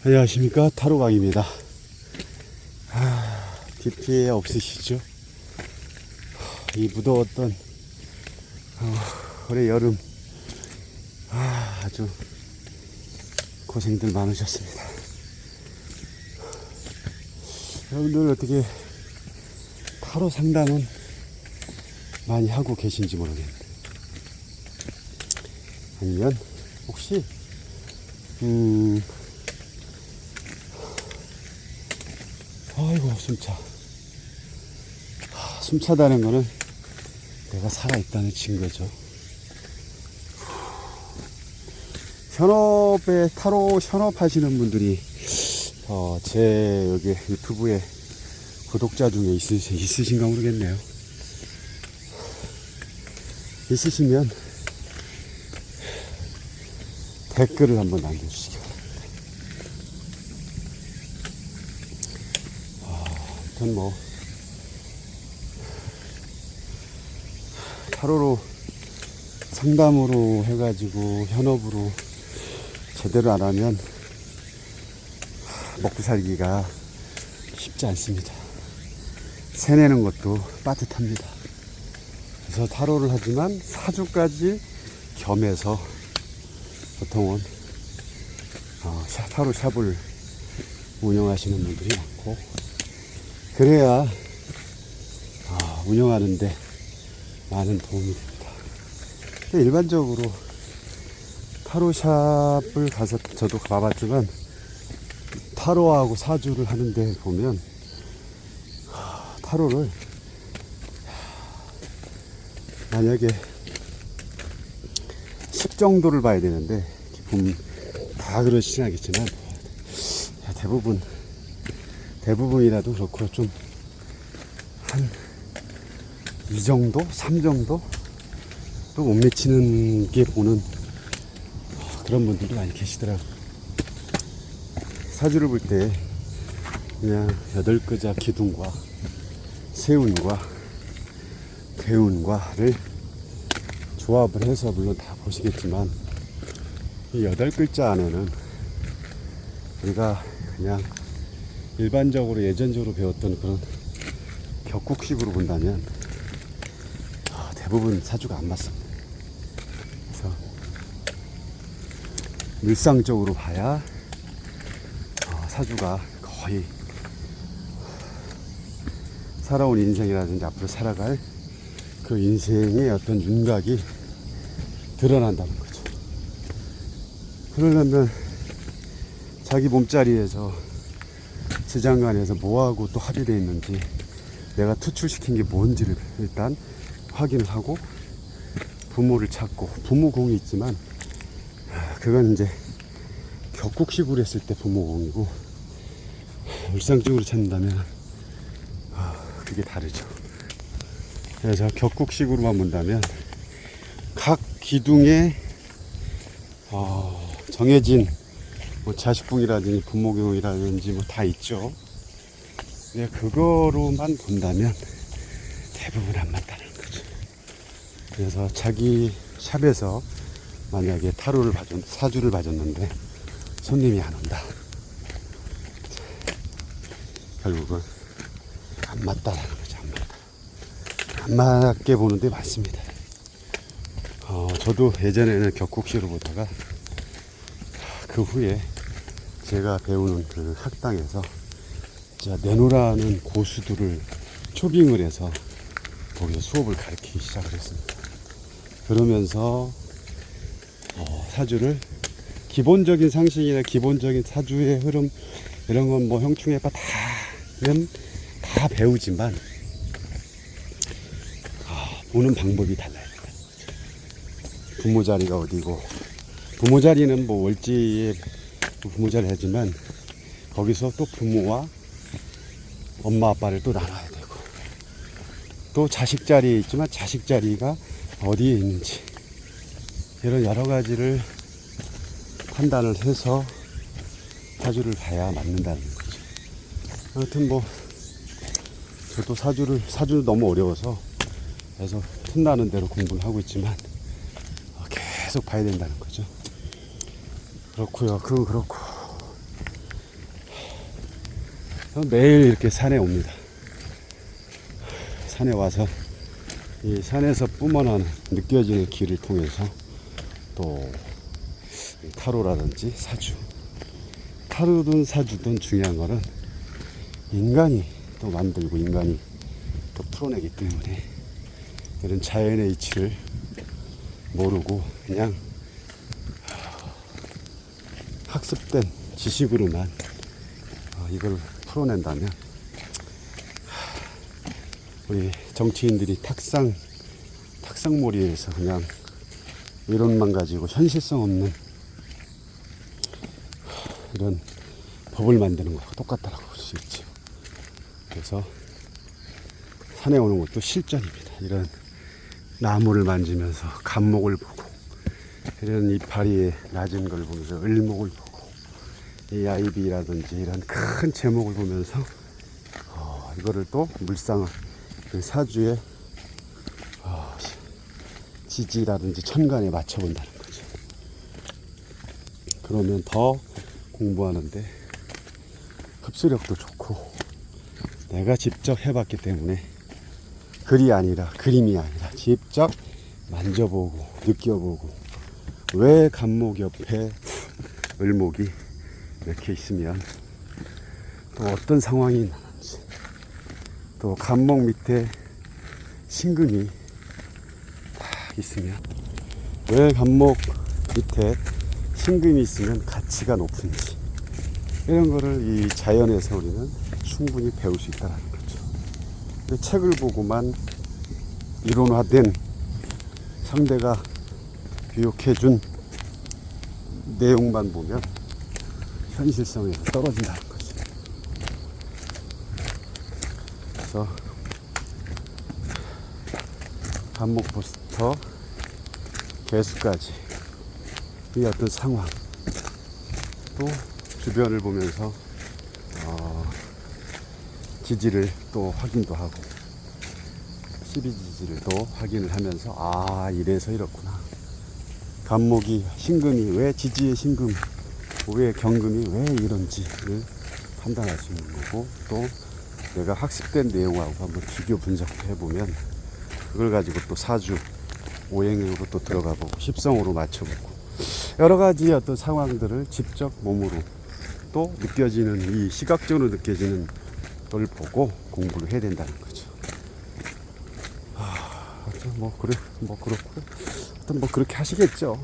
안녕하십니까, 타로각입니다. DP에 없으시죠? 이 무더웠던 올해 여름 아주 고생들 많으셨습니다. 여러분들 어떻게 타로 상담은 많이 하고 계신지 모르겠는데, 아니면 혹시 아이고 숨차. 숨차다는 거는 내가 살아있다는 증거죠. 현업에 타로 현업 하시는 분들이 제 여기 유튜브에 구독자 중에 있으신가 모르겠네요. 있으시면 댓글을 한번 남겨주시기 바랍니다. 아무튼 뭐 타로로 상담으로 해가지고 현업으로 제대로 안 하면 먹고 살기가 쉽지 않습니다. 세내는 것도 빠듯합니다. 그래서 타로를 하지만 사주까지 겸해서 보통은 타로 샵을 운영하시는 분들이 많고, 그래야 운영하는데 많은 도움이 됩니다. 일반적으로 타로샵을 가서 저도 가봤지만, 타로하고 사주를 하는데 보면 타로를 만약에 10 정도를 봐야 되는데, 다 그러시진 않겠지만 대부분이라도 그렇고 좀 한 2 정도? 3 정도? 또 못 미치는 게 보는 그런 분들도 많이 계시더라고요. 사주를 볼 때 그냥 8글자 기둥과 세운과 대운과를 조합을 해서 물론 다 보시겠지만, 이 8글자 안에는 우리가 그냥 일반적으로 예전적으로 배웠던 그런 격국식으로 본다면 대부분 사주가 안 맞습니다. 그래서 일상적으로 봐야 사주가 거의 살아온 인생이라든지 앞으로 살아갈 그 인생의 어떤 윤곽이 드러난다는 거죠. 그러려면 자기 몸자리에서 지장간에서 뭐하고 또 합의되어 있는지, 내가 투출시킨 게 뭔지를 일단 확인을 하고 부모를 찾고, 부모공이 있지만 그건 이제 격국식으로 했을 때 부모공이고, 일상적으로 찾는다면 그게 다르죠. 그래서 격국식으로만 본다면 각 기둥에 정해진 뭐 자식궁이라든지 부모경이라든지 뭐 다 있죠. 근데 그거로만 본다면 대부분 안 맞다는 거죠. 그래서 자기 샵에서 만약에 타로를 사주를 봐줬는데 손님이 안 온다, 결국은 안 맞다라는 거죠. 안 맞게 보는데 맞습니다. 저도 예전에는 격국식으로 보다가 그 후에 제가 배우는 그 학당에서 내노라는 고수들을 초빙을 해서 거기서 수업을 가르치기 시작을 했습니다. 그러면서 사주를 기본적인 상식이나 기본적인 사주의 흐름 이런 건 뭐 형충해봐 다 배우지만 보는 방법이 달라요. 부모 자리가 어디고, 부모 자리는 뭐 월지에 부모 자리 하지만 거기서 또 부모와 엄마 아빠를 또 나눠야 되고, 또 자식 자리에 있지만 자식 자리가 어디에 있는지, 이런 여러 가지를 판단을 해서 사주를 봐야 맞는다는 거죠. 아무튼 뭐 저도 사주는 너무 어려워서 그래서 틈나는 대로 공부를 하고 있지만 계속 봐야 된다는 거죠. 그렇고요. 그건 그렇고, 매일 이렇게 산에 옵니다. 산에 와서 이 산에서 뿜어나는 느껴지는 길을 통해서 또 타로라든지 사주, 타로든 사주든 중요한 거는 인간이 또 만들고 인간이 또 풀어내기 때문에 이런 자연의 이치를 모르고 그냥 학습된 지식으로만 이걸 풀어낸다면 우리 정치인들이 탁상몰이에서 그냥 이론만 가지고 현실성 없는 이런 법을 만드는 거하고 똑같다라고 볼 수 있죠. 그래서 산에 오는 것도 실전입니다. 이런 나무를 만지면서 감목을 보고 이런 이파리의 낮은 걸 보면서 을목을 보고 이 아이비라든지 이런 큰 제목을 보면서 이거를 또 물상 그 사주의 지지라든지 천간에 맞춰본다는 거죠. 그러면 더 공부하는데 흡수력도 좋고 내가 직접 해봤기 때문에 글이 아니라 그림이 아니라 직접 만져보고 느껴보고 왜 간목 옆에 을목이 이렇게 있으면 또 어떤 상황이 나는지 또 간목 밑에 신금이 딱 있으면 왜 간목 밑에 신금이 있으면 가치가 높은지 이런 거를 이 자연에서 우리는 충분히 배울 수 있다는 거죠. 근데 책을 보고만 이론화된 상대가 교육해준 내용만 보면 현실성에서 떨어진다는 거죠. 그래서 간목부터 개수까지 이 어떤 상황 또 주변을 보면서 지지를 또 확인도 하고 12지지를 또 확인을 하면서 이래서 이렇구나. 간목이 신금이 왜 지지의 신금 왜 경금이 왜 이런지를 판단할 수 있는 거고 또 내가 학습된 내용하고 한번 비교 분석해 보면 그걸 가지고 또 사주 오행으로 또 들어가 보고 십성으로 맞춰보고 여러 가지 어떤 상황들을 직접 몸으로 또 느껴지는 이 시각적으로 느껴지는 걸 보고 공부를 해야 된다는 거죠. 그렇고 하여튼 그렇게 하시겠죠.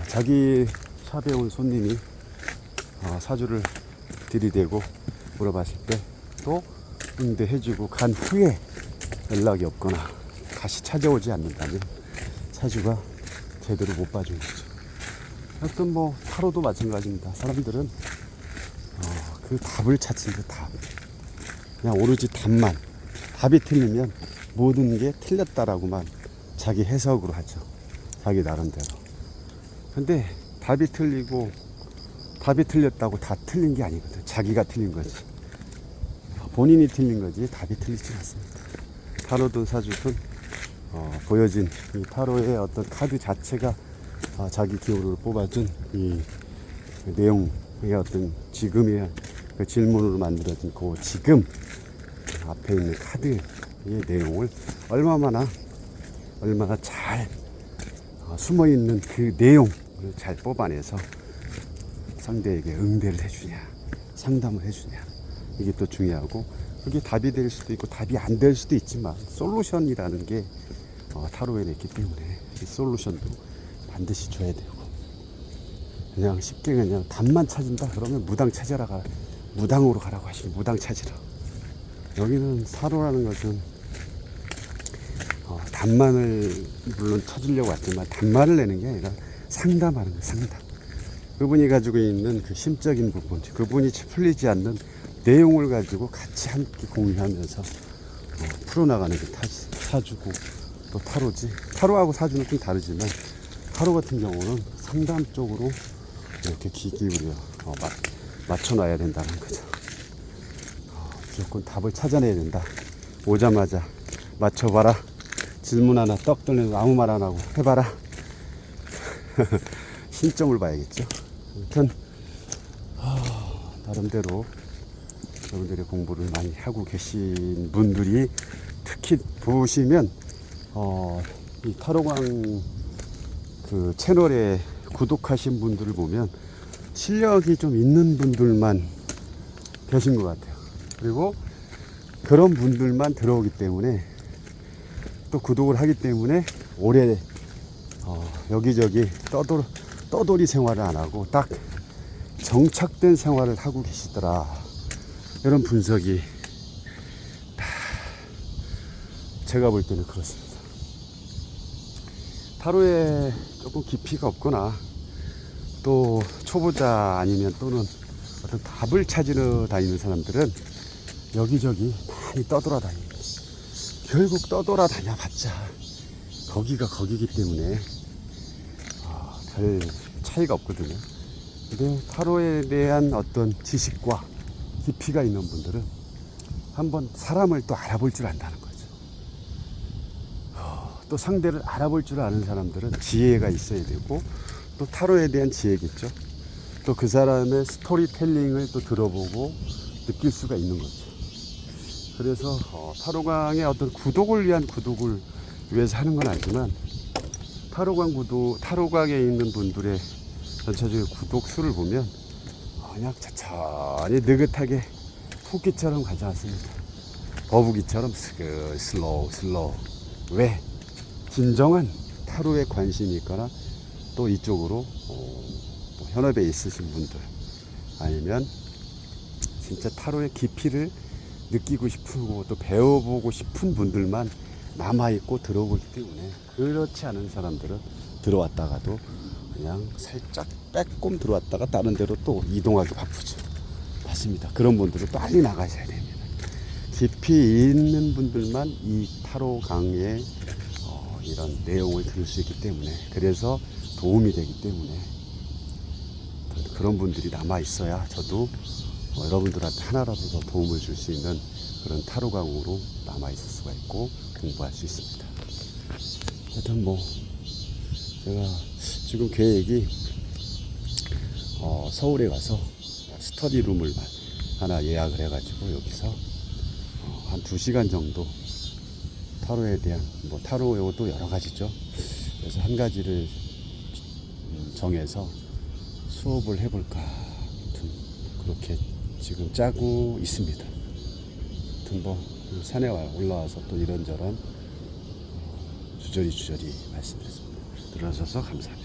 자기 샵에 온 손님이 사주를 들이대고 물어봤을 때 또 응대해주고 간 후에 연락이 없거나 다시 찾아오지 않는다면 사주가 제대로 못 봐준 거죠. 하여튼 타로도 마찬가지입니다. 사람들은 그 답을 찾는 그 답. 그냥 오로지 답만. 답이 틀리면 모든 게 틀렸다라고만 자기 해석으로 하죠. 자기 나름대로. 근데 답이 틀렸다고 다 틀린 게 아니거든. 자기가 틀린 거지. 본인이 틀린 거지 답이 틀리지 않습니다. 타로든 사주든 보여진 이 타로의 어떤 카드 자체가 자기 기호를 뽑아준 이 내용의 어떤 지금의 그 질문으로 만들어진 그 지금 앞에 있는 카드의 내용을 얼마나 잘 숨어있는 그 내용을 잘 뽑아내서 상대에게 응대를 해주냐 상담을 해주냐 이게 또 중요하고 그게 답이 될 수도 있고 답이 안 될 수도 있지만 솔루션이라는 게 타로에 있기 때문에 이 솔루션도 반드시 줘야 되고 그냥 쉽게 그냥 답만 찾은다 그러면 무당으로 가라고 하시면 무당 찾으라. 여기는 타로라는 것은 답만을 물론 찾으려고 왔지만 답만을 내는 게 아니라 상담하는 거예요. 상담. 그분이 가지고 있는 그 심적인 부분, 그분이 풀리지 않는 내용을 가지고 같이 함께 공유하면서 풀어나가는 게 사주고 또 타로지. 타로하고 사주는 좀 다르지만 타로 같은 경우는 상담 쪽으로 이렇게 기울여 맞춰놔야 된다는 거죠. 무조건 답을 찾아내야 된다. 오자마자 맞춰봐라. 질문 하나 떡 떨려서 아무 말 안 하고 해봐라. 신점을 봐야겠죠. 아무튼 나름대로 여러분들이 공부를 많이 하고 계신 분들이 특히 보시면 이 타로광 그 채널에 구독하신 분들을 보면 실력이 좀 있는 분들만 계신 것 같아요. 그리고 그런 분들만 들어오기 때문에 또 구독을 하기 때문에 오래 여기저기 떠돌이 생활을 안 하고 딱 정착된 생활을 하고 계시더라. 이런 분석이 제가 볼 때는 그렇습니다. 타로에 조금 깊이가 없거나 또 초보자 아니면 또는 어떤 답을 찾으러 다니는 사람들은 여기저기 많이 떠돌아다닙니다. 결국 떠돌아다녀봤자 거기가 거기기 때문에 별 차이가 없거든요. 근데 타로에 대한 어떤 지식과 깊이가 있는 분들은 한번 사람을 또 알아볼 줄 안다는 거죠. 또 상대를 알아볼 줄 아는 사람들은 지혜가 있어야 되고 또 타로에 대한 지혜겠죠. 또 그 사람의 스토리텔링을 또 들어보고 느낄 수가 있는 거죠. 그래서 타로광의 어떤 구독을 위한 구독을 위해서 하는 건 아니지만 타로광에 있는 분들의 전체적인 구독 수를 보면 그냥 천천히 느긋하게 토끼처럼 가지 않습니다. 거북이처럼 슬로우. 왜? 진정한 타로에 관심이 있거나 또 이쪽으로 현업에 있으신 분들 아니면 진짜 타로의 깊이를 느끼고 싶고 또 배워보고 싶은 분들만 남아있고 들어오기 때문에 그렇지 않은 사람들은 들어왔다가도 그냥 살짝 빼꼼 들어왔다가 다른 데로 또 이동하기 바쁘죠. 맞습니다. 그런 분들은 빨리 나가셔야 됩니다. 깊이 있는 분들만 이 타로 강의 이런 내용을 들을 수 있기 때문에 그래서 도움이 되기 때문에 그런 분들이 남아 있어야 저도 여러분들한테 하나라도 더 도움을 줄 수 있는 그런 타로 강으로 남아 있을 수가 있고 공부할 수 있습니다. 하여튼 제가 지금 계획이 서울에 가서 스터디룸을 하나 예약을 해가지고 여기서 한 2시간 정도 타로에 대한 타로도 여러 가지죠. 그래서 한 가지를 정해서 수업을 해볼까 그렇게 지금 짜고 있습니다. 산에 올라와서 또 이런저런 주저리 말씀드렸습니다. 들어주셔서 감사합니다.